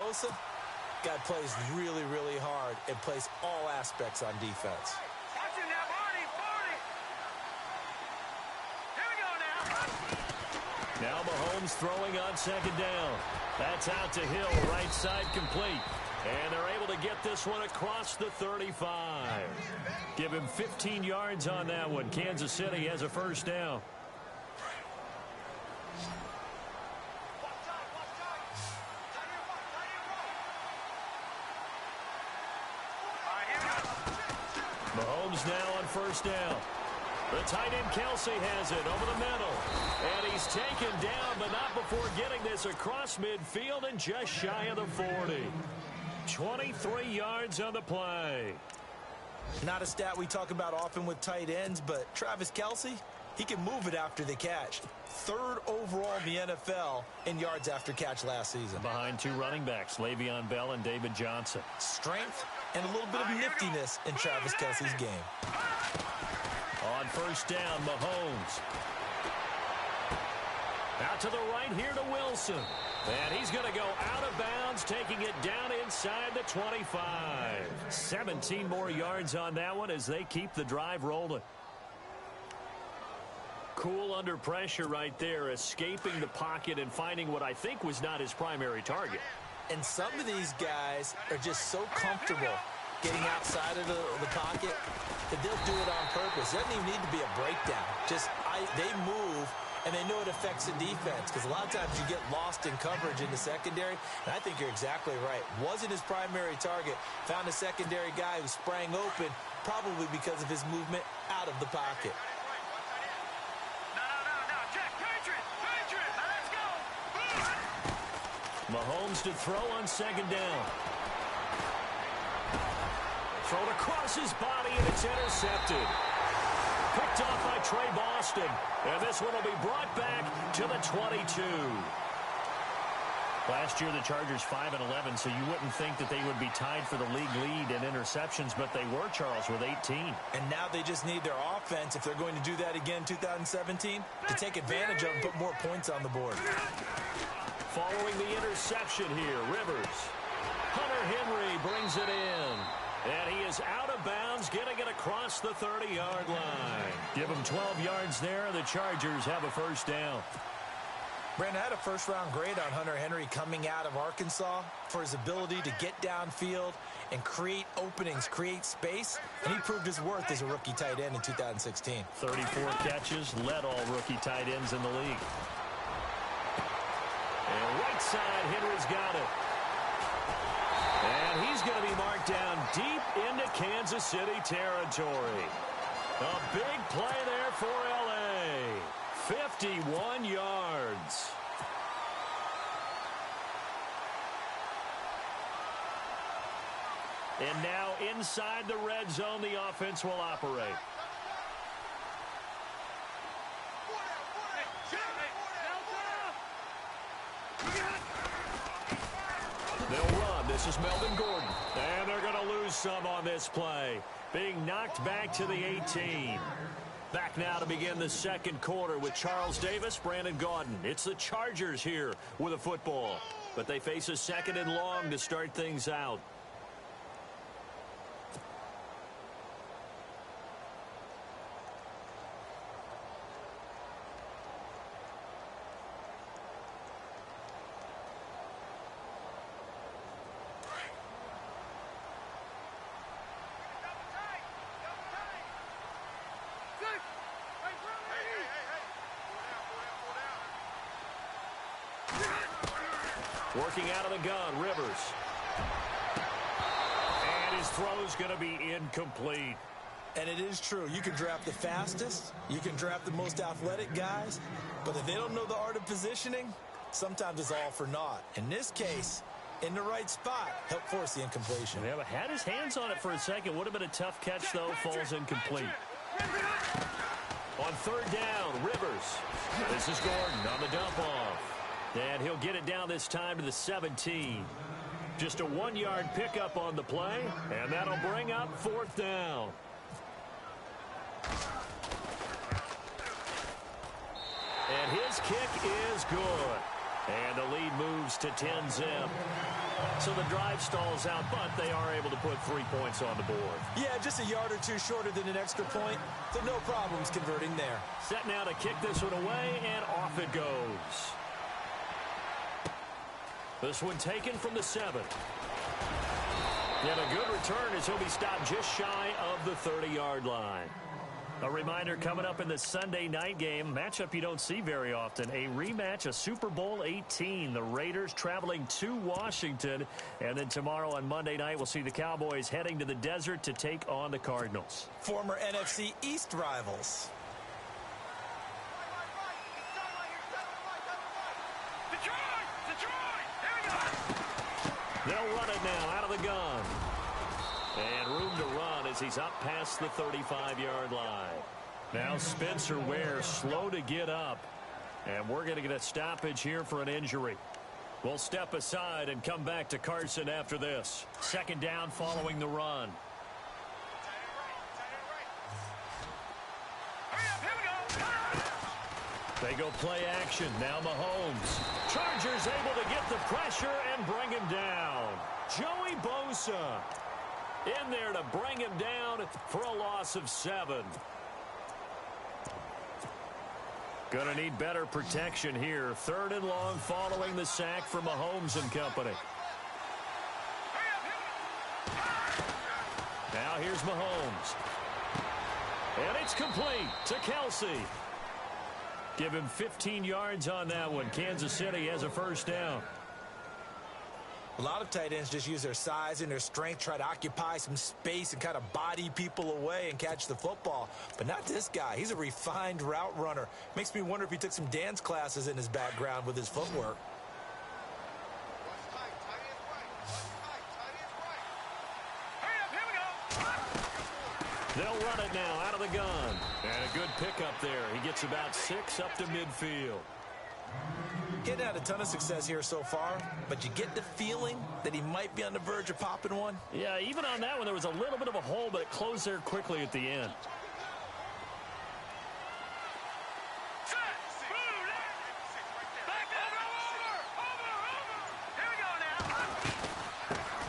Bosa, guy plays really, really hard and plays all aspects on defense. Now Mahomes throwing on second down. That's out to Hill, right side complete. And they're able to get this one across the 35. Give him 15 yards on that one. Kansas City has a first down. Mahomes now on first down. The tight end Kelsey has it over the middle. And he's taken down, but not before getting this across midfield and just shy of the 40. 23 yards on the play. Not a stat we talk about often with tight ends, but Travis Kelsey, he can move it after the catch. Third overall in the NFL in yards after catch last season. Behind two running backs, Le'Veon Bell and David Johnson. Strength and a little bit of niftiness in Travis Kelsey's game. On first down, Mahomes. Out to the right here to Wilson. And he's going to go out of bounds, taking it down inside the 25. 17 more yards on that one as they keep the drive rolling. Cool under pressure right there, escaping the pocket and finding what I think was not his primary target. And some of these guys are just so comfortable getting outside of the pocket that they'll do it on purpose. It doesn't even need to be a breakdown. They move, and they know it affects the defense because a lot of times you get lost in coverage in the secondary, and I think you're exactly right. Wasn't his primary target. Found a secondary guy who sprang open, probably because of his movement out of the pocket. Mahomes to throw on second down. Thrown across his body, and it's intercepted. Picked off by Trey Boston. And this one will be brought back to the 22. Last year, the Chargers 5-11, so you wouldn't think that they would be tied for the league lead in interceptions, but they were, Charles, with 18. And now they just need their offense, if they're going to do that again in 2017, to take advantage of and put more points on the board. Following the interception here, Rivers. Hunter Henry brings it in. And he is out of bounds, getting it across the 30-yard line. Give him 12 yards there. The Chargers have a first down. Brandon, I had a first-round grade on Hunter Henry coming out of Arkansas for his ability to get downfield and create openings, create space, and he proved his worth as a rookie tight end in 2016. 34 catches, led all rookie tight ends in the league. And right side, Henry's got it. And he's going to be marked down deep into Kansas City territory. A big play there for L.A. 51 yards. And now inside the red zone, the offense will operate. They'll run. This is Melvin Gordon. And they're going to lose some on this play. Being knocked back to the 18. Back now to begin the second quarter with Charles Davis, Brandon Gaudin. It's the Chargers here with a football. But they face a second and long to start things out. Working out of the gun, Rivers. And his throw's going to be incomplete. And it is true. You can draft the fastest. You can draft the most athletic guys. But if they don't know the art of positioning, sometimes it's all for naught. In this case, in the right spot, helped force the incompletion. Yeah, but had his hands on it for a second. Would have been a tough catch, though. Falls incomplete. On third down, Rivers. This is Gordon on the dump-off. And he'll get it down this time to the 17. Just a 1-yard pickup on the play, and that'll bring up fourth down. And his kick is good. And the lead moves to 10-zip. So the drive stalls out, but they are able to put 3 points on the board. Yeah, just a yard or two shorter than an extra point, so no problems converting there. Set now to kick this one away, and off it goes. This one taken from the 7. And a good return as he'll be stopped just shy of the 30-yard line. A reminder coming up in the Sunday night game, matchup you don't see very often, a rematch of Super Bowl 18. The Raiders traveling to Washington. And then tomorrow on Monday night, we'll see the Cowboys heading to the desert to take on the Cardinals. Former NFC East rivals. They'll run it now out of the gun. And room to run as he's up past the 35-yard line. Now Spencer Ware slow to get up. And we're going to get a stoppage here for an injury. We'll step aside and come back to Carson after this. Second down following the run. They go play action. Now Mahomes. Chargers able to get the pressure and bring him down. Joey Bosa in there to bring him down for a loss of 7. Gonna need better protection here. 3rd and long following the sack from Mahomes and company. Now here's Mahomes. And it's complete to Kelsey. Give him 15 yards on that one. Kansas City has a first down. A lot of tight ends just use their size and their strength, try to occupy some space and kind of body people away and catch the football. But not this guy. He's a refined route runner. Makes me wonder if he took some dance classes in his background with his footwork. They'll run it now out of the gun. And a good pickup there. He gets about 6 up to midfield. Getting had a ton of success here so far, but you get the feeling that he might be on the verge of popping one. Yeah, even on that one, there was a little bit of a hole, but it closed there quickly at the end.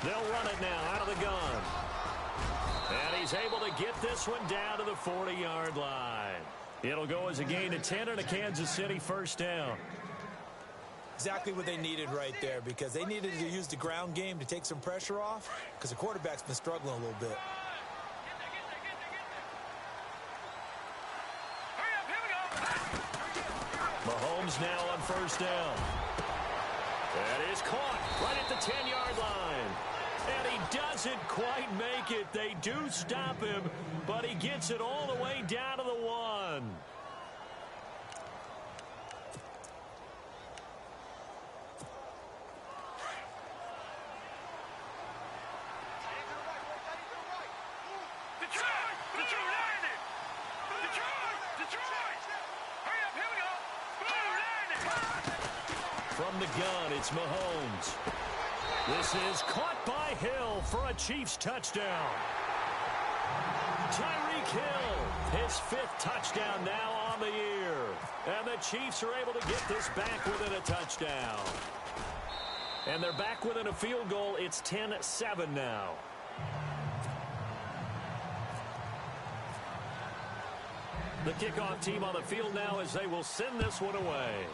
They'll run it now out of the gun. And he's able to get this one down to the 40-yard line. It'll go as a gain of 10 and a Kansas City first down. Exactly what they needed right there, because they needed to use the ground game to take some pressure off, because the quarterback's been struggling a little bit. Mahomes now on first down. That is caught right at the 10-yard line. And he doesn't quite make it. They do stop him, but he gets it all the way down to the 1. From the gun, it's Mahomes. This is caught by Hill for a Chiefs touchdown. Tyreek Hill, his 5th touchdown now on the year. And the Chiefs are able to get this back within a touchdown. And they're back within a field goal. It's 10-7 now. The kickoff team on the field now as they will send this one away.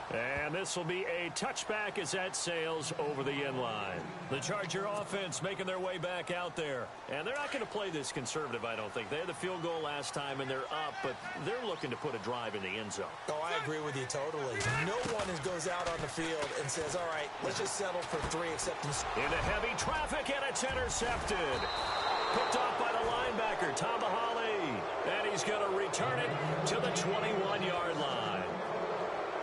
And this will be a touchback as that sails over the end line. The Charger offense making their way back out there. And they're not going to play this conservative, I don't think. They had the field goal last time, and they're up, but they're looking to put a drive in the end zone. Oh, I agree with you totally. No one goes out on the field and says, all right, let's just settle for 3, except into heavy traffic, and it's intercepted. Picked off by the linebacker, Tamahali. And he's going to return it to the 21-yard line.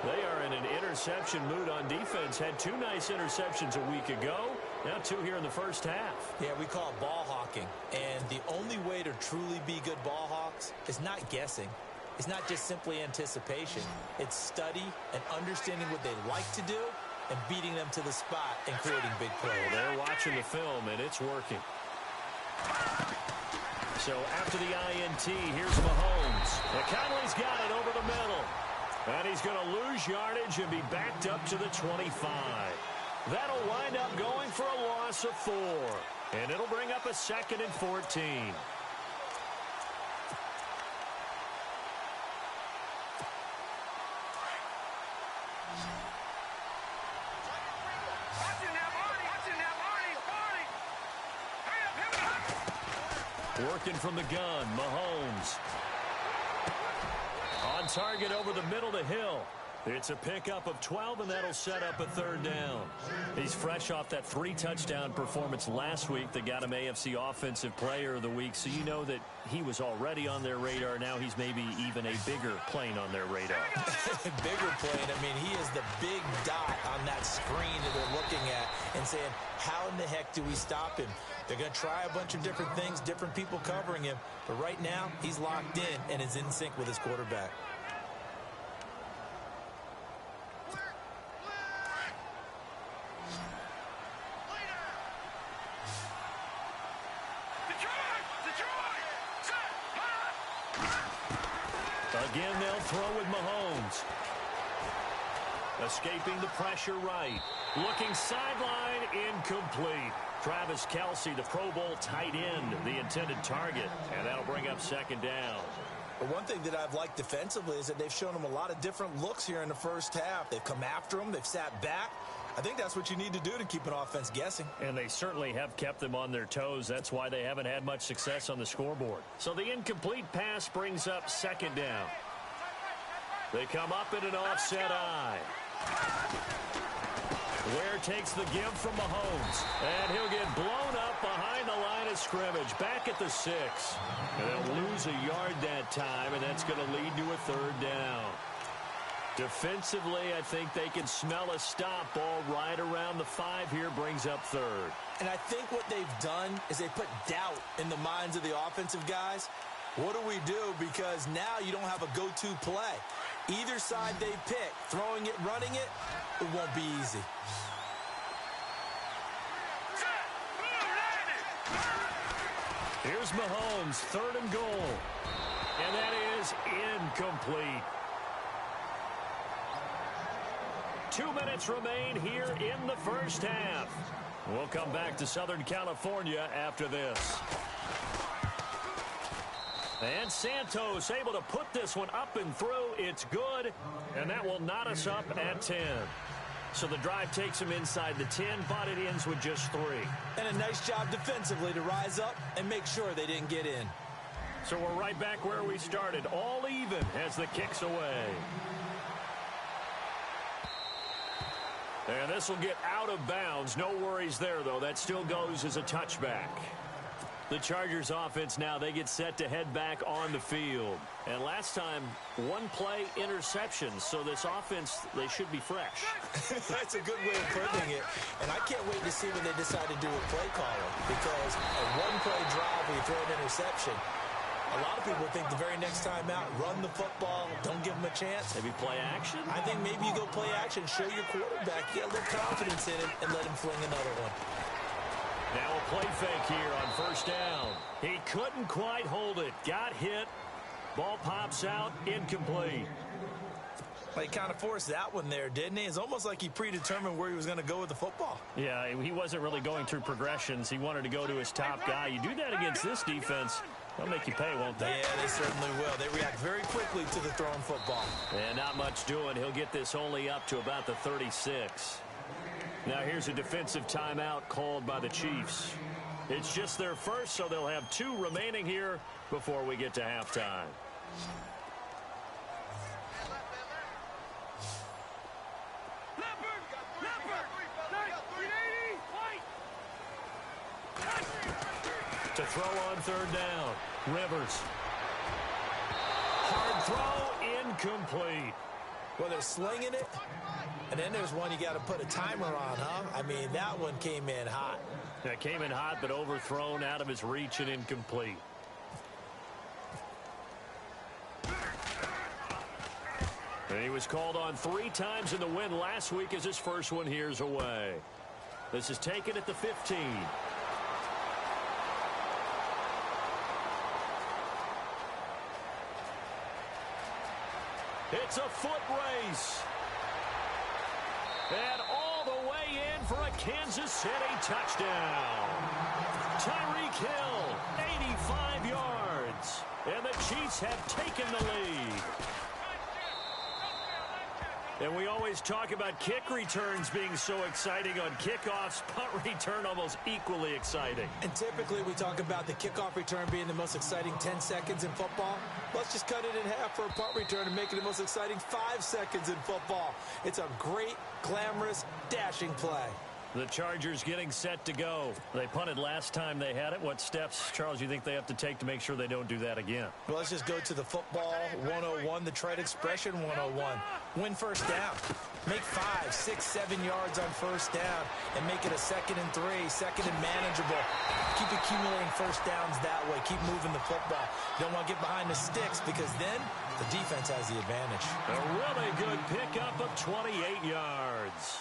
They are in an interception mood on defense. Had 2 nice interceptions a week ago. Now 2 here in the first half. Yeah, we call it ball hawking. And the only way to truly be good ball hawks is not guessing. It's not just simply anticipation. It's study and understanding what they like to do and beating them to the spot and creating big plays. Well, they're watching the film, and it's working. So after the INT, here's Mahomes. And Conley's got it over the middle. And he's going to lose yardage and be backed up to the 25. That'll wind up going for a loss of 4. And it'll bring up a 2nd and 14. Working from the gun, Mahomes. On target over the middle to Hill. It's a pickup of 12, and that'll set up a 3rd down. He's fresh off that 3-touchdown performance last week that got him AFC Offensive Player of the Week, so you know that he was already on their radar. Now he's maybe even a bigger plane on their radar. Bigger plane. I mean, he is the big dot on that screen that they're looking at and saying, how in the heck do we stop him? They're going to try a bunch of different things, different people covering him, but right now he's locked in and is in sync with his quarterback. Again, they'll throw with Mahomes. Escaping the pressure right. Looking sideline, incomplete. Travis Kelce, the Pro Bowl tight end, the intended target. And that'll bring up 2nd down. But one thing that I've liked defensively is that they've shown him a lot of different looks here in the first half. They've come after him. They've sat back. I think that's what you need to do to keep an offense guessing. And they certainly have kept them on their toes. That's why they haven't had much success on the scoreboard. So the incomplete pass brings up 2nd down. They come up in an offset eye. Ware takes the give from Mahomes. And he'll get blown up behind the line of scrimmage. Back at the 6. And they'll lose a yard that time, and that's going to lead to a 3rd down. Defensively, I think they can smell a stop. Ball right around the 5 here, brings up 3rd. And I think what they've done is they put doubt in the minds of the offensive guys. What do we do? Because now you don't have a go-to play. Either side they pick, throwing it, running it, it won't be easy. Here's Mahomes, 3rd and goal. And that is incomplete. 2 minutes remain here in the first half. We'll come back to Southern California after this. And Santos able to put this one up and through. It's good, and that will knot us up at 10. So the drive takes him inside the 10, but it ends with just 3. And a nice job defensively to rise up and make sure they didn't get in. So we're right back where we started, all even as the kick's away. And this will get out of bounds. No worries there, though. That still goes as a touchback. The Chargers offense now, they get set to head back on the field. And last time, 1-play interception. So this offense, they should be fresh. That's a good way of putting it. And I can't wait to see what they decide to do with play calling. Because a 1-play drive where you throw an interception, a lot of people think the very next time out, run the football, don't give them a chance. Maybe play action? I think maybe you go play action, show your quarterback, get a little confidence in it, and let him fling another one. Now a play fake here on 1st down. He couldn't quite hold it. Got hit. Ball pops out. Incomplete. Well, he kind of forced that one there, didn't he? It's almost like he predetermined where he was going to go with the football. Yeah, he wasn't really going through progressions. He wanted to go to his top guy. You do that against this defense, they'll make you pay, won't they? Yeah, they certainly will. They react very quickly to the thrown football. And not much doing. He'll get this only up to about the 36. Now here's a defensive timeout called by the Chiefs. It's just their first, so they'll have 2 remaining here before we get to halftime. To throw on 3rd down, Rivers. Hard throw, incomplete. Well, they're slinging it, and then there's one you got to put a timer on, huh? I mean, that one came in hot. That came in hot, but overthrown, out of his reach, and incomplete. And he was called on 3 times in the win last week as his first one here's away. This is taken at the 15. It's a foot race. And all the way in for a Kansas City touchdown. Tyreek Hill, 85 yards. And the Chiefs have taken the lead. And we always talk about kick returns being so exciting on kickoffs. Punt return almost equally exciting. And typically we talk about the kickoff return being the most exciting 10 seconds in football. Let's just cut it in half for a punt return and make it the most exciting 5 seconds in football. It's a great, glamorous, dashing play. The Chargers getting set to go. They punted last time they had it. What steps, Charles, you think they have to take to make sure they don't do that again? Well, let's just go to the football 101, the trade expression 101. Win first down. Make 5, 6, 7 yards on first down and make it a 2nd and 3, 2nd and manageable. Keep accumulating first downs that way. Keep moving the football. You don't want to get behind the sticks because then the defense has the advantage. A really good pickup of 28 yards.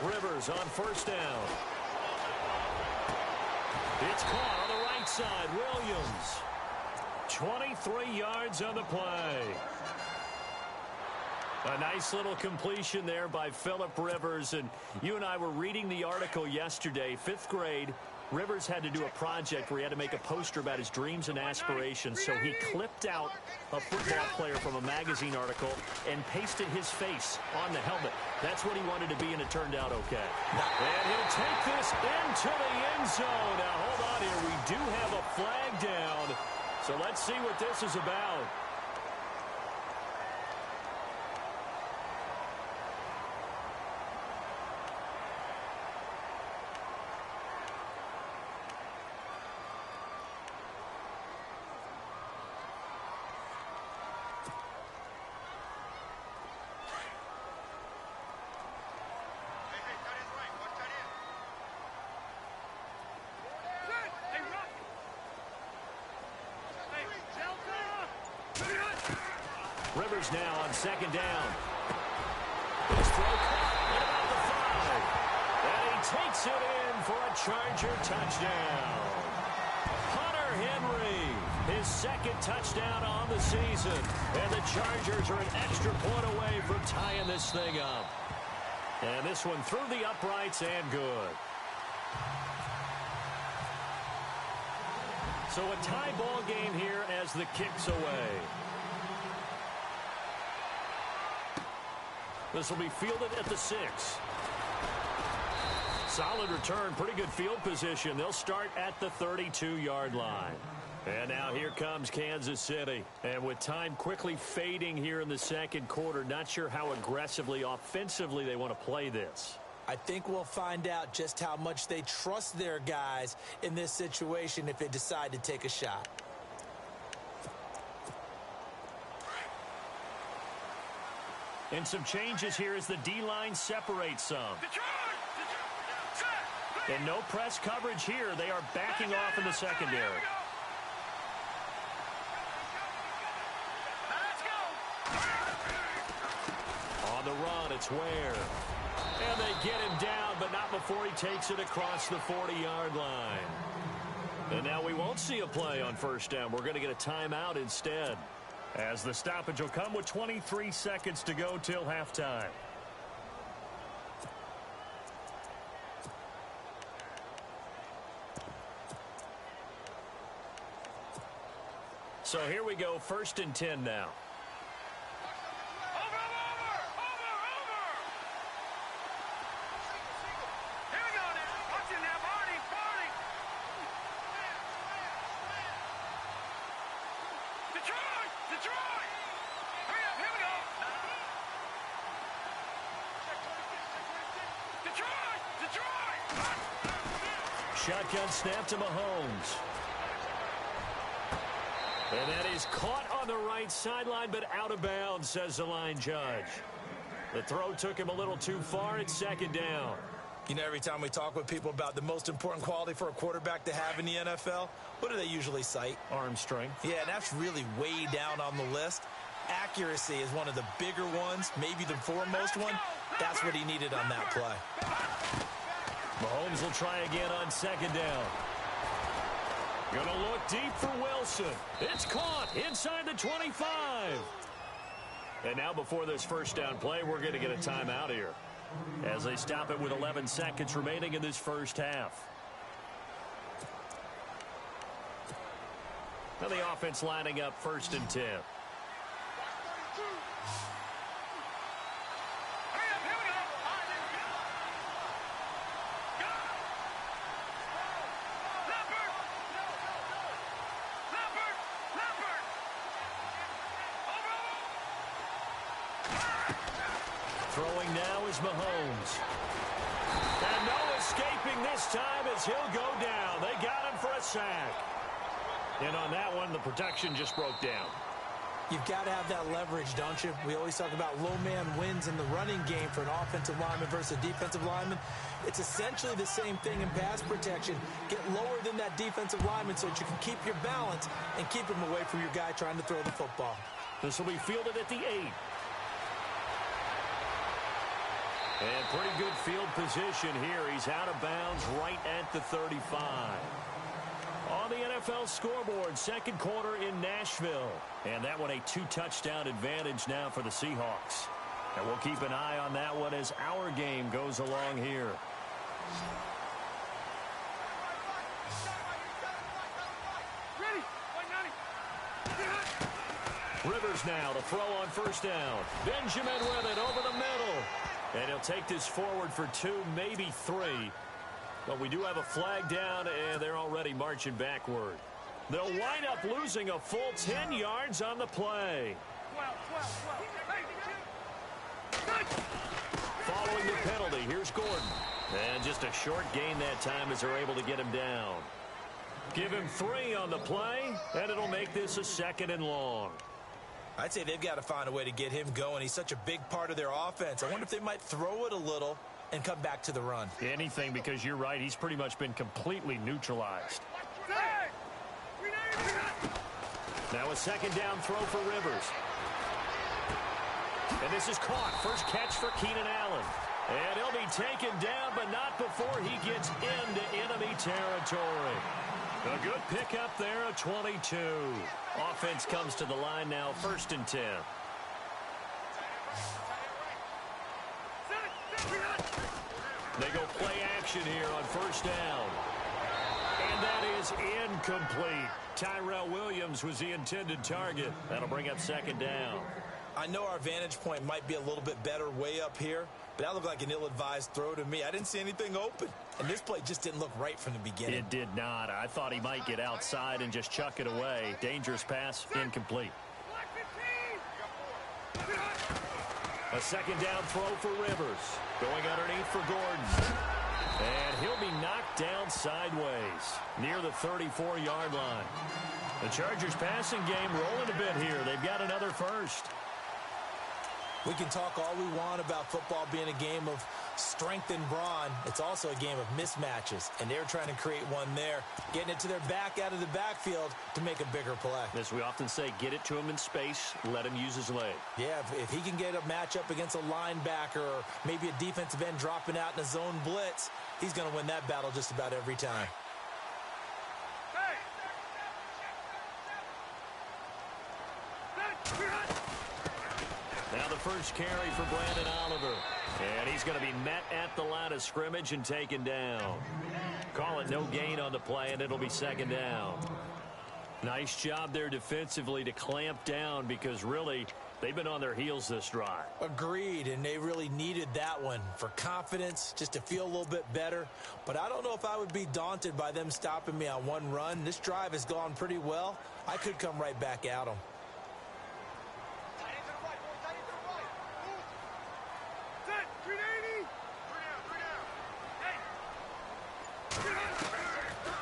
Rivers on first down. It's caught on the right side. Williams. 23 yards on the play. A nice little completion there by Phillip Rivers. And you and I were reading the article yesterday, 5th grade. Rivers had to do a project where he had to make a poster about his dreams and aspirations. So he clipped out a football player from a magazine article and pasted his face on the helmet. That's what he wanted to be, and it turned out okay. And he'll take this into the end zone. Now, hold on here. We do have a flag down. So let's see what this is about. Rivers now on 2nd down. His throw at about the 5. And he takes it in for a Charger touchdown. Hunter Henry, his 2nd touchdown on the season. And the Chargers are an extra point away from tying this thing up. And this one through the uprights and good. So a tie ball game here as the kick's away. This will be fielded at the 6. Solid return, pretty good field position. They'll start at the 32-yard line. And now here comes Kansas City. And with time quickly fading here in the 2nd quarter, not sure how aggressively, offensively they want to play this. I think we'll find out just how much they trust their guys in this situation if they decide to take a shot. And some changes here as the D-line separates some. And no press coverage here. They are backing off in the secondary. On the run, it's Ware. And they get him down, but not before he takes it across the 40-yard line. And now we won't see a play on first down. We're going to get a timeout instead, as the stoppage will come with 23 seconds to go till halftime. So here we go, 1st and 10 now. Shotgun snap to Mahomes. And that is caught on the right sideline, but out of bounds, says the line judge. The throw took him a little too far. It's 2nd down. You know, every time we talk with people about the most important quality for a quarterback to have in the NFL, what do they usually cite? Arm strength. Yeah, and that's really way down on the list. Accuracy is one of the bigger ones, maybe the foremost one. That's what he needed on that play. Mahomes will try again on second down. Gonna look deep for Wilson. It's caught inside the 25. And now before this first down play, we're going to get a timeout here as they stop it with 11 seconds remaining in this first half. Now the offense lining up 1st and 10. Throwing now is Mahomes. And no escaping this time as he'll go down. They got him for a sack. And on that one, the protection just broke down. You've got to have that leverage, don't you? We always talk about low man wins in the running game for an offensive lineman versus a defensive lineman. It's essentially the same thing in pass protection. Get lower than that defensive lineman so that you can keep your balance and keep him away from your guy trying to throw the football. This will be fielded at the 8. And pretty good field position here. He's out of bounds right at the 35. On the NFL scoreboard, second quarter in Nashville. And that one a 2-touchdown advantage now for the Seahawks. And we'll keep an eye on that one as our game goes along here. Rivers now to throw on first down. Benjamin with it over the middle. And he'll take this forward for 2, maybe 3. But we do have a flag down, and they're already marching backward. They'll wind up losing a full 10 yards on the play. Following the penalty, here's Gordon. And just a short gain that time as they're able to get him down. Give him 3 on the play, and it'll make this a 2nd and long. I'd say they've got to find a way to get him going. He's such a big part of their offense. I wonder if they might throw it a little and come back to the run. Anything, because you're right. He's pretty much been completely neutralized. Now a second down throw for Rivers. And this is caught. First catch for Keenan Allen. And he'll be taken down, but not before he gets into enemy territory. A good pickup there, a 22. Offense comes to the line now, 1st and 10. They go play action here on first down. And that is incomplete. Tyrell Williams was the intended target. That'll bring up 2nd down. I know our vantage point might be a little bit better way up here, but that looked like an ill-advised throw to me. I didn't see anything open. And this play just didn't look right from the beginning. It did not. I thought he might get outside and just chuck it away. Dangerous pass, incomplete. A second down throw for Rivers. Going underneath for Gordon. And he'll be knocked down sideways near the 34-yard line. The Chargers passing game rolling a bit here. They've got another first. We can talk all we want about football being a game of strength and brawn. It's also a game of mismatches, and they're trying to create one there, getting it to their back out of the backfield to make a bigger play. As we often say, get it to him in space, let him use his leg. Yeah, if he can get a matchup against a linebacker or maybe a defensive end dropping out in a zone blitz, he's going to win that battle just about every time. Now the first carry for Brandon Oliver. And he's going to be met at the line of scrimmage and taken down. Call it no gain on the play, and it'll be 2nd down. Nice job there defensively to clamp down because really they've been on their heels this drive. Agreed, and they really needed that one for confidence, just to feel a little bit better. But I don't know if I would be daunted by them stopping me on one run. This drive has gone pretty well. I could come right back at them.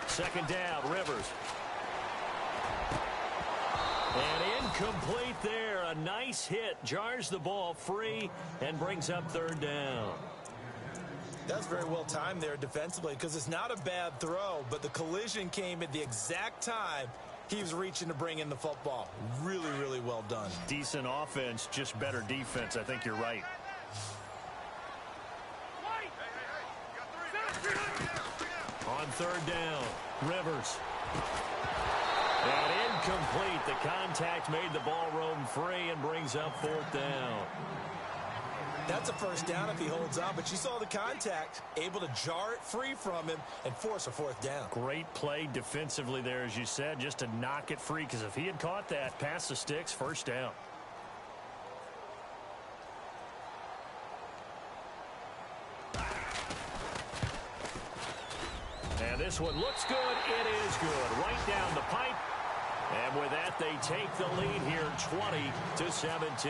Second down, Rivers. And incomplete there. A nice hit. Jars the ball free and brings up 3rd down. That's very well timed there defensively because it's not a bad throw, but the collision came at the exact time he was reaching to bring in the football. Really, really well done. Decent offense, just better defense. I think you're right. third down. Rivers. And incomplete. The contact made the ball roam free and brings up fourth down. That's a first down if he holds on, but you saw the contact, able to jar it free from him and force a fourth down. Great play defensively there, as you said, just to knock it free, because if he had caught that, past the sticks, first down. And this one looks good. It is good. Right down the pipe. And with that, they take the lead here, 20-17.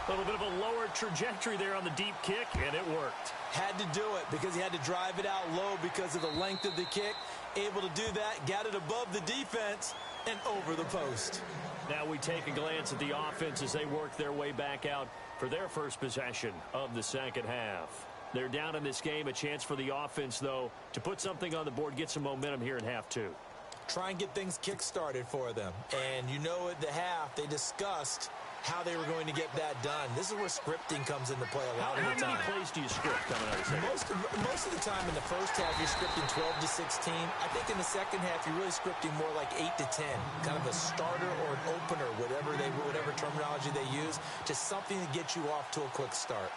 A little bit of a lower trajectory there on the deep kick, and it worked. Had to do it because he had to drive it out low because of the length of the kick. Able to do that, got it above the defense and over the post. Now we take a glance at the offense as they work their way back out for their first possession of the second half. They're down in this game. A chance for the offense, though, to put something on the board, get some momentum here in half two. Try and get things kick-started for them. And you know at the half, they discussed how they were going to get that done. This is where scripting comes into play a lot of the time. How many plays do you script coming out of the second? Most of the time in the first half, you're scripting 12 to 16. I think in the second half, you're really scripting more like 8 to 10. Kind of a starter or an opener, whatever terminology they use. Just something to get you off to a quick start.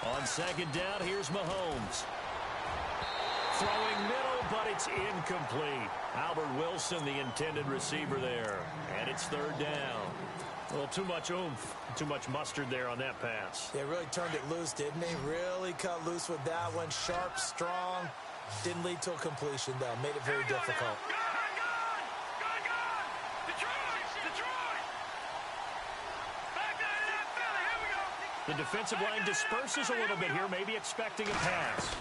On second down, here's Mahomes. Throwing middle, but it's incomplete. Albert Wilson, the intended receiver there. And it's third down. A little too much oomph, too much mustard there on that pass. They really turned it loose, didn't they? Really cut loose with that one. Sharp, strong. Didn't lead to a completion, though. Made it very difficult. The defensive line disperses a little bit here, maybe expecting a pass.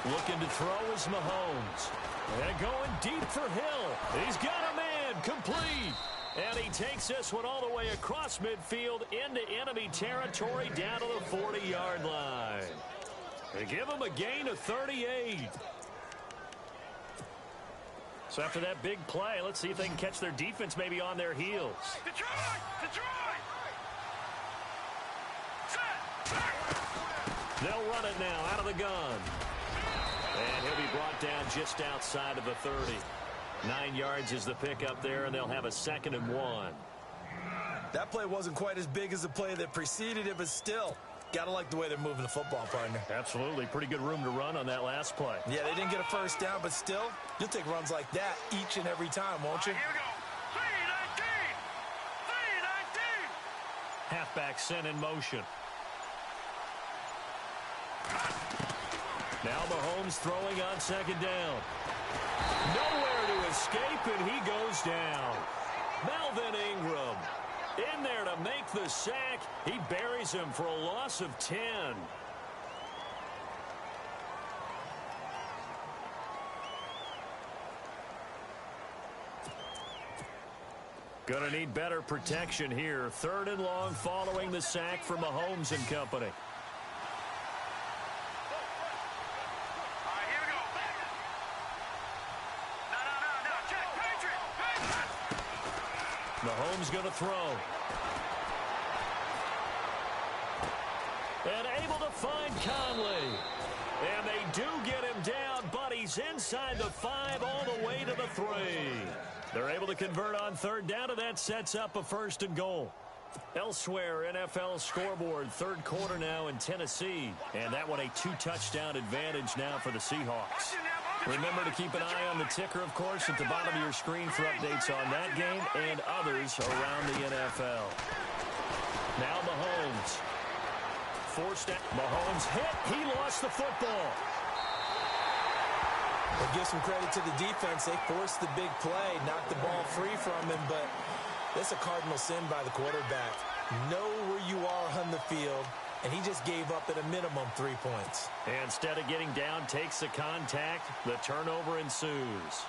Looking to throw is Mahomes. And going deep for Hill. He's got a man, complete. And he takes this one all the way across midfield into enemy territory down to the 40-yard line. They give him a gain of 38. So after that big play, let's see if they can catch their defense maybe on their heels. They'll run it now out of the gun. And he'll be brought down just outside of the 30. 9 yards is the pickup there, and they'll have a 2nd and 1. That play wasn't quite as big as the play that preceded it, but still, gotta like the way they're moving the football, partner. Absolutely. Pretty good room to run on that last play. Yeah, they didn't get a first down, but still, you'll take runs like that each and every time, won't you? Here we go. 3-19. Halfback sent in motion. Now Mahomes throwing on second down. Nowhere to escape, and he goes down. Melvin Ingram in there to make the sack. He buries him for a loss of 10. Gonna need better protection here. 3rd and long following the sack for Mahomes and company. Mahomes going to throw. And able to find Conley. And they do get him down, but he's inside the 5 all the way to the 3. They're able to convert on 3rd down, and that sets up a 1st and goal. Elsewhere, NFL scoreboard, 3rd quarter now in Tennessee. And that one a 2-touchdown advantage now for the Seahawks. Remember to keep an eye on the ticker, of course, at the bottom of your screen for updates on that game and others around the NFL. Now Mahomes. Forced out. Mahomes hit. He lost the football. We'll give some credit to the defense. They forced the big play, knocked the ball free from him, but that's a cardinal sin by the quarterback. Know where you are on the field, and he just gave up at a minimum 3 points. And instead of getting down, takes the contact. The turnover ensues.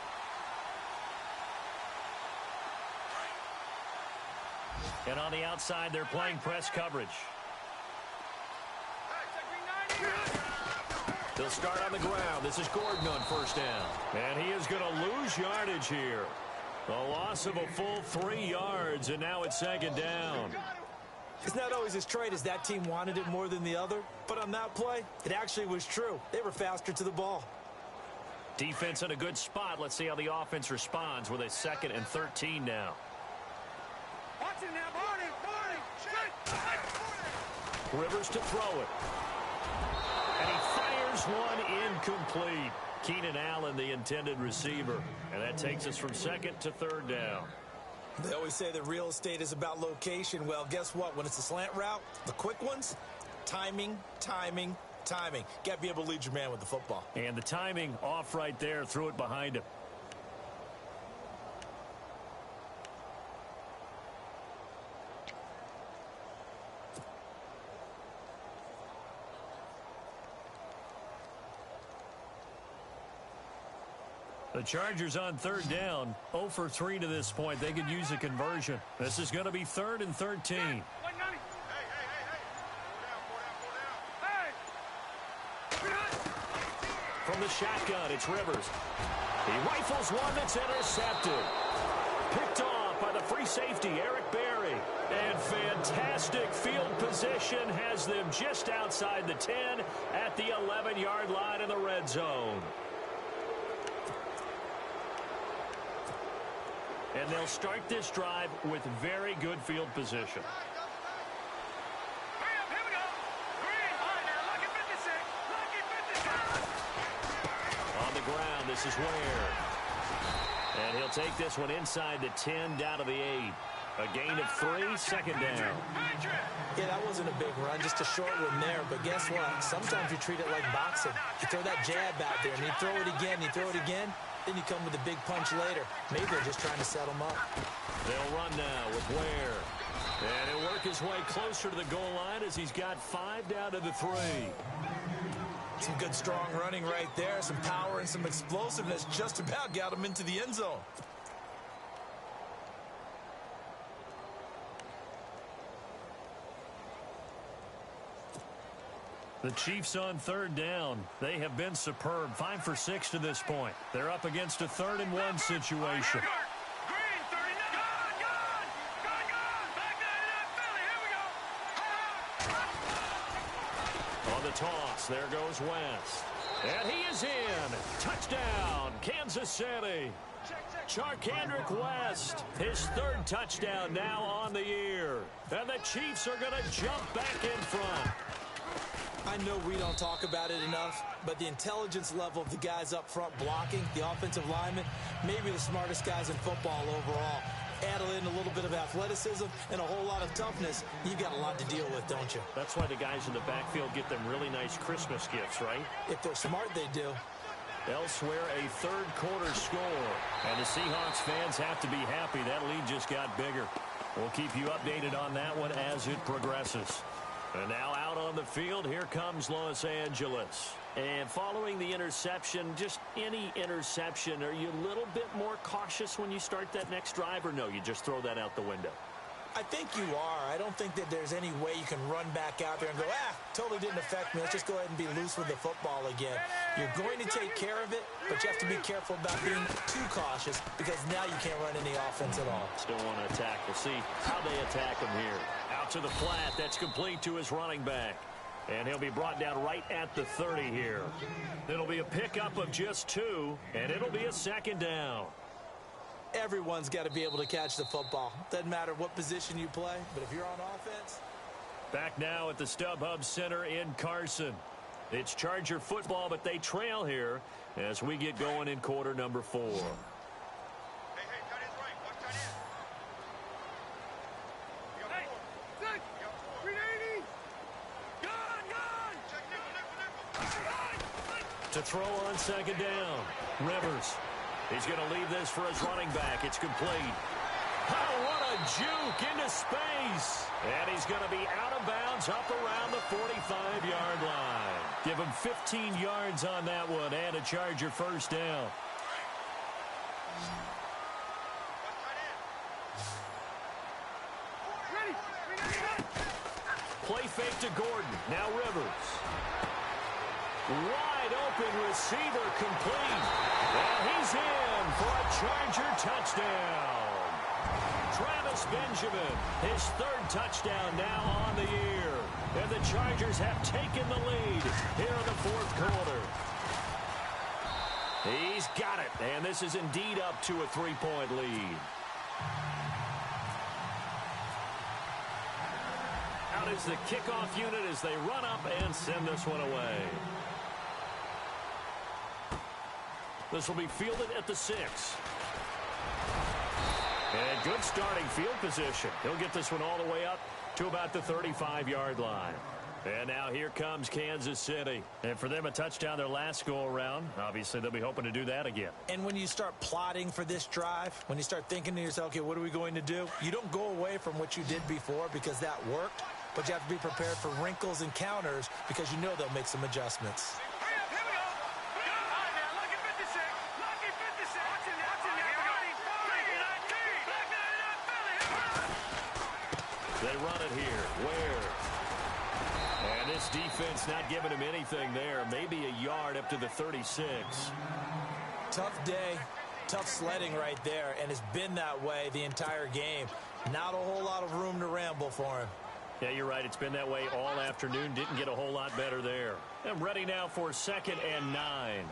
And on the outside, they're playing press coverage. They'll start on the ground. This is Gordon on first down. And he is going to lose yardage here. A loss of a full 3 yards, and now it's second down. It's not always as straight as that team wanted it more than the other, but on that play, it actually was true. They were faster to the ball. Defense in a good spot. Let's see how the offense responds with a 2nd and 13 now. Watch it now, Barney. Rivers to throw it. And he fires one incomplete. Keenan Allen, the intended receiver. And that takes us from 2nd to 3rd down. They always say that real estate is about location. Well, guess what? When it's a slant route, the quick ones, timing. Got to be able to lead your man with the football. And the timing off right there. Threw it behind him. The Chargers on 3rd down, 0 for 3 to this point. They could use a conversion. This is going to be 3rd and 13. From the shotgun, it's Rivers. He rifles one that's intercepted. Picked off by the free safety, Eric Berry. And fantastic field position has them just outside the 10 at the 11-yard line in the red zone. And they'll start this drive with very good field position. Here we go. Green. All right, now, lucky 56. Lucky 56. On the ground, this is Ware. And he'll take this one inside the 10, down to the 8. A gain of 3, 2nd down. Yeah, that wasn't a big run, just a short one there. But guess what? Sometimes you treat it like boxing. You throw that jab out there, and you throw it again, then you come with a big punch later. Maybe they're just trying to set him up. They'll run now with Ware. And he'll work his way closer to the goal line as he's got 5 down to the 3. Some good, strong running right there. Some power and some explosiveness just about got him into the end zone. The Chiefs on 3rd down. They have been superb. 5 for 6 to this point. They're up against a 3rd and 1 situation. Green, 39. Gone. Back down to that Philly. Here we go. On the toss, there goes West. And he is in. Touchdown, Kansas City. Charkandrick West, his 3rd touchdown now on the year. And the Chiefs are going to jump back in front. I know we don't talk about it enough, but the intelligence level of the guys up front blocking, the offensive linemen, maybe the smartest guys in football overall. Add in a little bit of athleticism and a whole lot of toughness, you've got a lot to deal with, don't you? That's why the guys in the backfield get them really nice Christmas gifts, right? If they're smart, they do. Elsewhere, a 3rd quarter score. And the Seahawks fans have to be happy. That lead just got bigger. We'll keep you updated on that one as it progresses. And now out on the field, here comes Los Angeles. And following the interception, just any interception, are you a little bit more cautious when you start that next drive, or no, you just throw that out the window? I think you are. I don't think that there's any way you can run back out there and go, totally didn't affect me. Let's just go ahead and be loose with the football again. You're going to take care of it, but you have to be careful about being too cautious because now you can't run any offense at all. Still want to attack. We'll see how they attack him here. Out to the flat. That's complete to his running back. And he'll be brought down right at the 30 here. It'll be a pickup of just 2, and it'll be a 2nd down. Everyone's got to be able to catch the football. Doesn't matter what position you play, but if you're on offense. Back now at the StubHub Center in Carson. It's Charger football, but they trail here as we get going in quarter number 4. Hey, tight end's right. Watch tight end. Hey, good. 380. Gone. Check nickel. To throw on 2nd down. Rivers. He's going to leave this for his running back. It's complete. Oh, what a juke into space. And he's going to be out of bounds up around the 45-yard line. Give him 15 yards on that one and a Charger 1st down. Play fake to Gordon. Now Rivers. Wide open receiver complete. And he's in for a Charger touchdown. Travis Benjamin, his third touchdown now on the year. And the Chargers have taken the lead here in the fourth quarter. He's got it, and this is indeed up to a 3-point lead. Out is the kickoff unit as they run up and send this one away. This will be fielded at the 6. And good starting field position. He'll get this one all the way up to about the 35-yard line. And now here comes Kansas City. And for them, a touchdown their last go-around. Obviously, they'll be hoping to do that again. And when you start plotting for this drive, when you start thinking to yourself, okay, what are we going to do? You don't go away from what you did before because that worked. But you have to be prepared for wrinkles and counters because you know they'll make some adjustments. They run it here. Where? And this defense not giving him anything there. Maybe a yard up to the 36. Tough day, tough sledding right there, and it's been that way the entire game. Not a whole lot of room to ramble for him. Yeah, you're right. It's been that way all afternoon. Didn't get a whole lot better there. I'm ready now for 2nd and 9.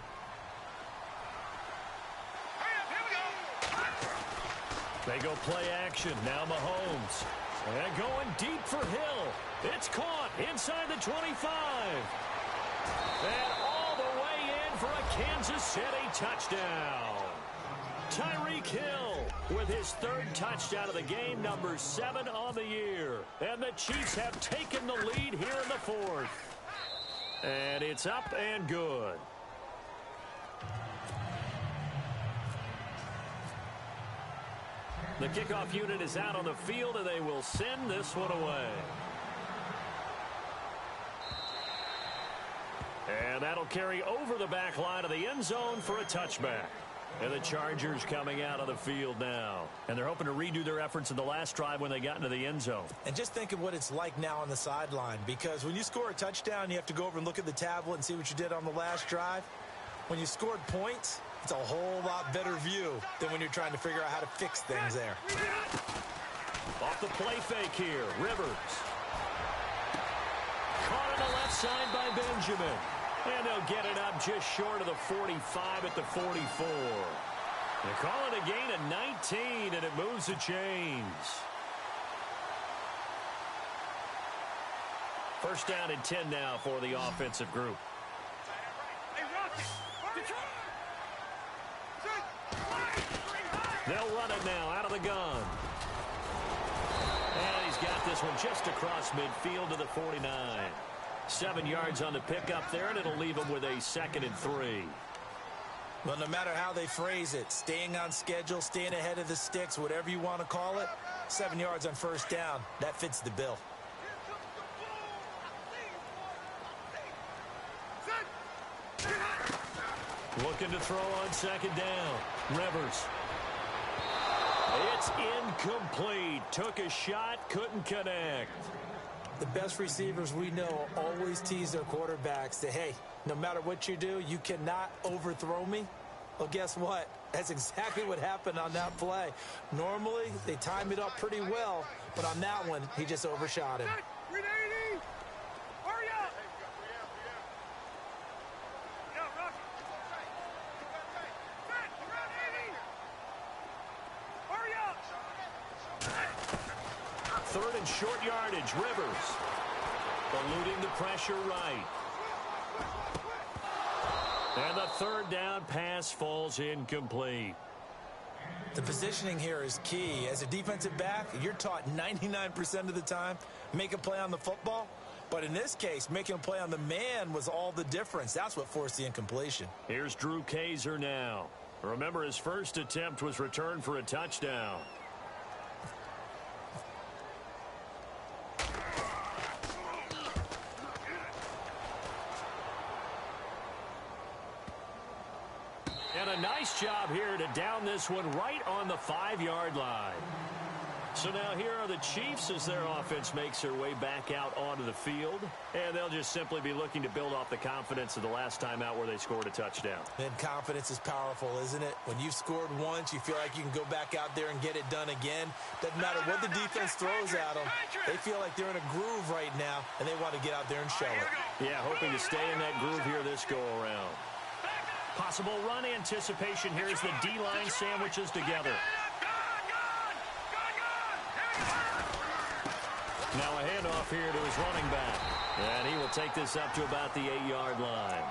They go play action. Now Mahomes. And going deep for Hill. It's caught inside the 25. And all the way in for a Kansas City touchdown. Tyreek Hill with his third touchdown of the game, number 7 on the year. And the Chiefs have taken the lead here in the fourth. And it's up and good. The kickoff unit is out on the field, and they will send this one away. And that'll carry over the back line of the end zone for a touchback. And the Chargers coming out of the field now. And they're hoping to redo their efforts in the last drive when they got into the end zone. And just think of what it's like now on the sideline. Because when you score a touchdown, you have to go over and look at the tablet and see what you did on the last drive. When you scored points, it's a whole lot better view than when you're trying to figure out how to fix things there. Off the play fake here, Rivers. Caught on the left side by Benjamin. And they'll get it up just short of the 45 at the 44. They call it a gain of 19, and it moves the chains. First down and 10 now for the offensive group. They'll run it now out of the gun. And he's got this one just across midfield to the 49. 7 yards on the pickup there, and it'll leave him with a 2nd and 3. Well, no matter how they phrase it, staying on schedule, staying ahead of the sticks, whatever you want to call it, 7 yards on first down, that fits the bill. Looking to throw on 2nd down. Rivers. It's incomplete. Took a shot, couldn't connect. The best receivers we know always tease their quarterbacks that, hey, no matter what you do, you cannot overthrow me. Well, guess what? That's exactly what happened on that play. Normally, they time it up pretty well, but on that one, he just overshot him. Third and short yardage, Rivers. Eluding the pressure right. And the third down pass falls incomplete. The positioning here is key. As a defensive back, you're taught 99% of the time, make a play on the football. But in this case, making a play on the man was all the difference. That's what forced the incompletion. Here's Drew Kaiser now. Remember, his first attempt was returned for a touchdown. And a nice job here to down this one right on the 5-yard line. So now here are the Chiefs as their offense makes their way back out onto the field. And they'll just simply be looking to build off the confidence of the last time out where they scored a touchdown. And confidence is powerful, isn't it? When you've scored once, you feel like you can go back out there and get it done again. Doesn't matter what the defense throws at them. They feel like they're in a groove right now, and they want to get out there and show it. Yeah, hoping to stay in that groove here this go-around. Possible run anticipation here as the D-line sandwiches together. Now a handoff here to his running back. And he will take this up to about the 8-yard line.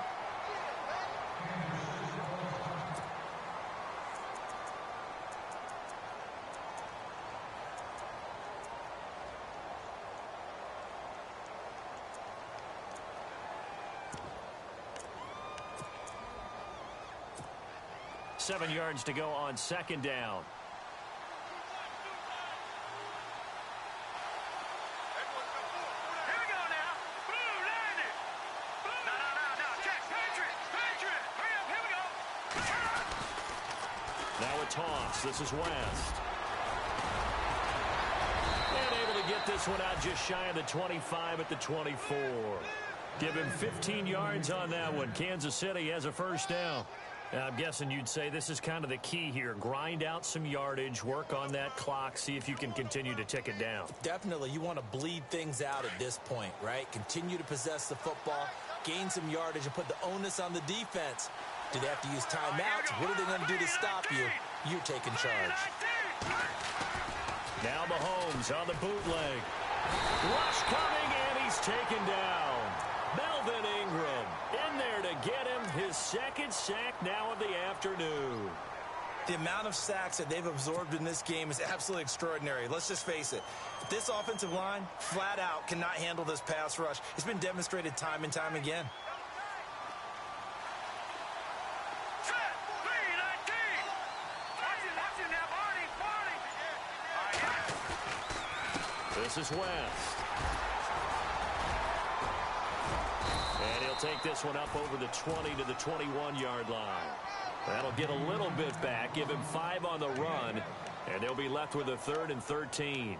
Seven yards to go on second down. Now a toss. This is West. And able to get this one out just shy of the 25 at the 24. Give him 15 yards on that one. Kansas City has a first down. I'm guessing you'd say this is kind of the key here. Grind out some yardage, work on that clock, see if you can continue to tick it down. Definitely. You want to bleed things out at this point, right? Continue to possess the football, gain some yardage, and put the onus on the defense. Do they have to use timeouts? What are they going to do to stop you? You're taking charge. Now Mahomes on the bootleg. Rush coming, and he's taken down. Melvin Ingram in there to get him his second sack now of the afternoon. The amount of sacks that they've absorbed in this game is absolutely extraordinary. Let's just face it. This offensive line, flat out, cannot handle this pass rush. It's been demonstrated time and time again. This is West. And he'll take this one up over the 20 to the 21-yard line. That'll get a little bit back, give him 5 on the run, and they'll be left with a 3rd and 13.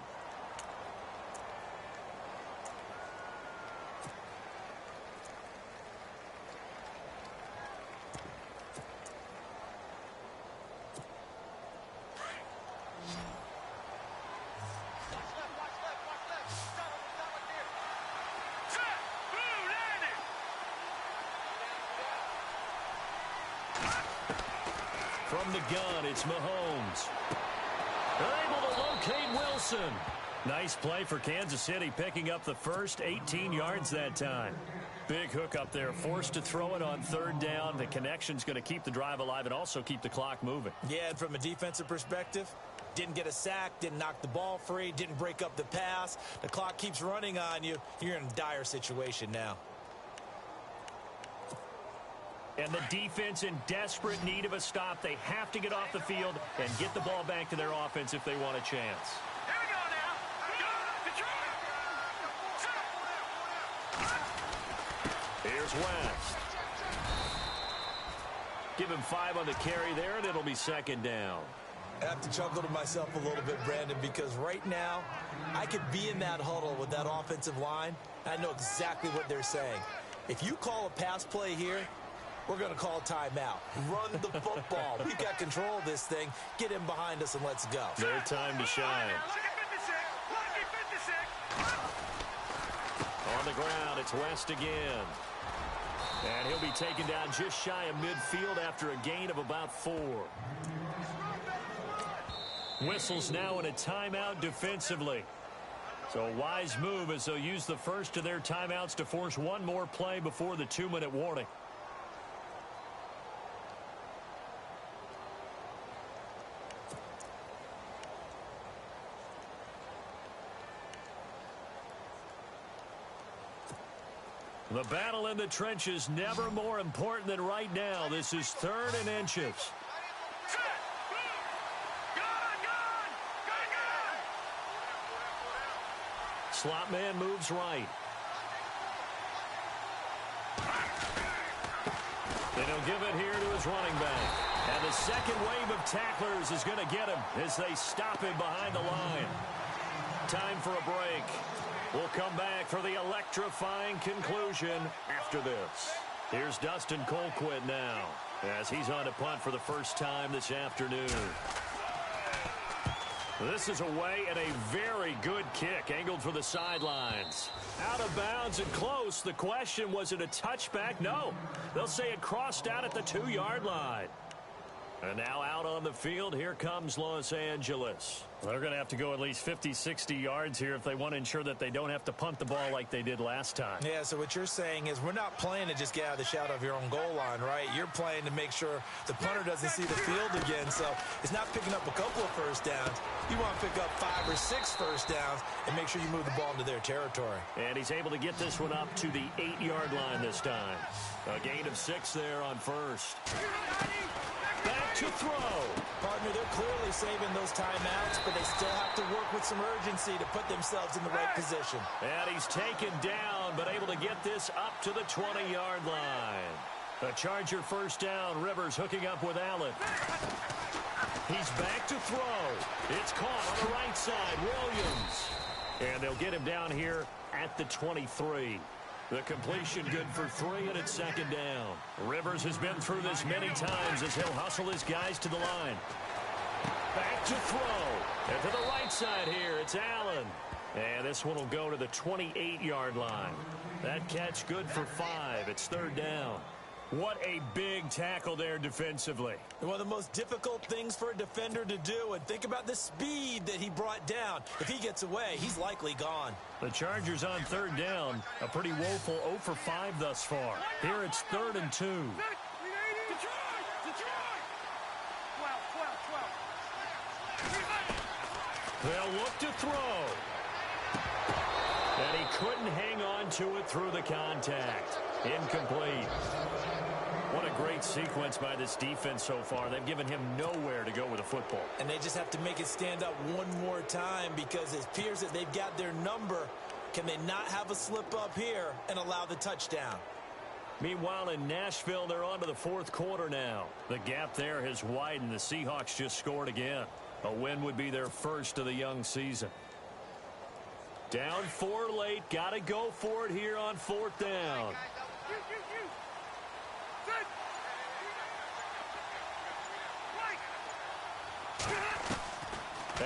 From the gun, it's Mahomes. They're able to locate Wilson. Nice play for Kansas City, picking up the first 18 yards that time. Big hook up there, forced to throw it on 3rd down. The connection's going to keep the drive alive and also keep the clock moving. Yeah, and from a defensive perspective, didn't get a sack, didn't knock the ball free, didn't break up the pass. The clock keeps running on you. You're in a dire situation now. And the defense in desperate need of a stop. They have to get off the field and get the ball back to their offense if they want a chance. Here we go now. Here's West. Give him 5 on the carry there, and it'll be 2nd down. I have to chuckle to myself a little bit, Brandon, because right now I could be in that huddle with that offensive line. I know exactly what they're saying. If you call a pass play here, we're going to call a timeout. Run the football. We've got control of this thing. Get him behind us and let's go. Their time to shine. On the ground, it's West again. And he'll be taken down just shy of midfield after a gain of about 4. Whistles now in a timeout defensively. So a wise move as they'll use the first of their timeouts to force one more play before the 2-minute warning. The battle in the trenches never more important than right now. This is 3rd and inches. Slot man moves right. And he'll give it here to his running back. And the second wave of tacklers is going to get him as they stop him behind the line. Time for a break. We'll come back for the electrifying conclusion after this. Here's Dustin Colquitt now as he's on to punt for the first time this afternoon. This is away and a very good kick angled for the sidelines. Out of bounds and close. The question, was it a touchback? No. They'll say it crossed out at the 2-yard line. And now out on the field, here comes Los Angeles. They're going to have to go at least 50, 60 yards here if they want to ensure that they don't have to punt the ball like they did last time. Yeah, so what you're saying is we're not playing to just get out of the shadow of your own goal line, right? You're playing to make sure the punter doesn't see the field again. So it's not picking up a couple of first downs. You want to pick up 5 or 6 first downs and make sure you move the ball into their territory. And he's able to get this one up to the 8-yard line this time. A gain of 6 there on first. Back to throw. Partner, they're clearly saving those timeouts, but they still have to work with some urgency to put themselves in the right position. And he's taken down, but able to get this up to the 20-yard line. A Charger first down. Rivers hooking up with Allen. He's back to throw. It's caught on the right side. Williams. And they'll get him down here at the 23. The completion good for 3, and it's second down. Rivers has been through this many times as he'll hustle his guys to the line. Back to throw. And to the right side here, it's Allen. And this one will go to the 28-yard line. That catch good for 5. It's third down. What a big tackle there defensively. One of the most difficult things for a defender to do, and think about the speed that he brought down. If he gets away, he's likely gone. The Chargers on third down, a pretty woeful 0 for 5 thus far. Here it's 3rd and 2. They'll look to throw. And he couldn't hang on to it through the contact. Incomplete. What a great sequence by this defense so far. They've given him nowhere to go with the football. And they just have to make it stand up one more time because it appears that they've got their number. Can they not have a slip up here and allow the touchdown? Meanwhile, in Nashville, they're on to the 4th quarter now. The gap there has widened. The Seahawks just scored again. A win would be their first of the young season. Down 4 late. Got to go for it here on 4th down.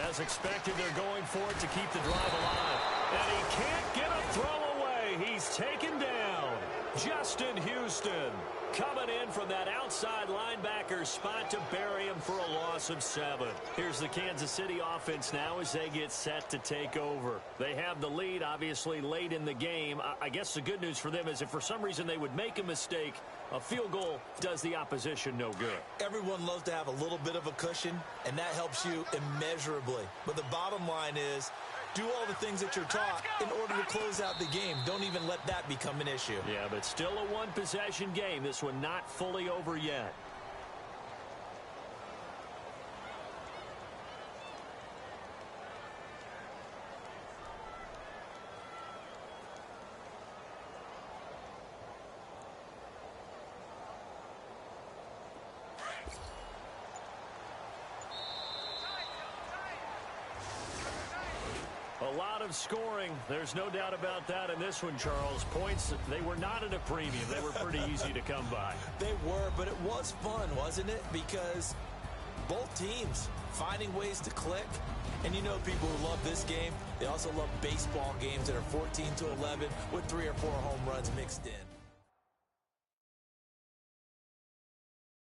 As expected, they're going for it to keep the drive alive. And he can't get a throw away. He's taken down. Justin Houston coming in from that outside linebacker spot to bury him for a loss of 7. Here's the Kansas City offense now as they get set to take over. They have the lead, obviously, late in the game. I guess the good news for them is if for some reason they would make a mistake, a field goal does the opposition no good. Everyone loves to have a little bit of a cushion, and that helps you immeasurably. But the bottom line is, do all the things that you're taught in order to close out the game. Don't even let that become an issue. Yeah, but still a one-possession game. This one not fully over yet. A lot of scoring. There's no doubt about that in this one, Charles. Points, they were not at a premium. They were pretty easy to come by. They were, but it was fun, wasn't it? Because both teams finding ways to click. And you know people who love this game, they also love baseball games that are 14-11 with 3 or 4 home runs mixed in.